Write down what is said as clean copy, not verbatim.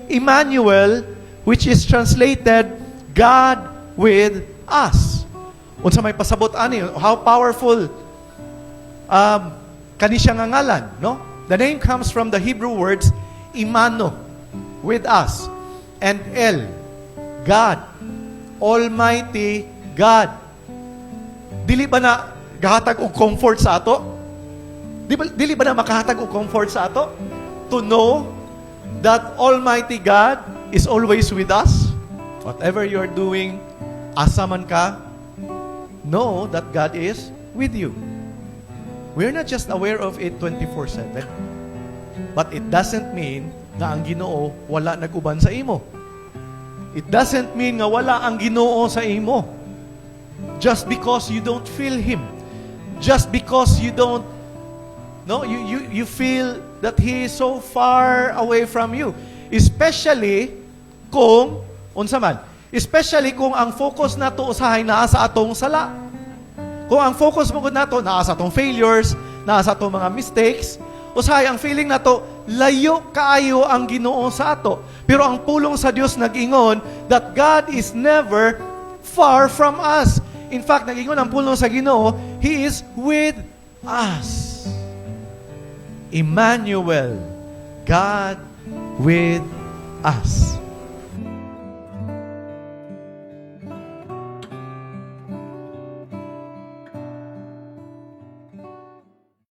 Emmanuel, which is translated God with us. Unsa may pasabot ani, how powerful kani siya nga ngalan, no? The name comes from the Hebrew words Imano, with us, and El, God, Almighty God. Dili ba na gahatag og comfort sa ato? Dili ba na makahatag og comfort sa ato? To know that Almighty God is always with us. Whatever you're doing, asa man ka, know that God is with you. We're not just aware of it 24/7. But it doesn't mean na ang Ginoo wala nag-uban sa imo. It doesn't mean nga wala ang Ginoo sa imo. Just because you don't feel Him. Just because you don't, no, you feel that He is so far away from you. Especially kung, unsa man, especially kung ang focus nato usahay naa sa atong sala. Kung ang focus mo nato naa sa atong failures, naa sa atong mga mistakes, usahay ang feeling nato layo kaayo ang Ginoo sa ato. Pero ang pulong sa Dios nag-ingon that God is never far from us. In fact, nag-ingon ang pulong sa Ginoo, He is with us. Emmanuel, God with us.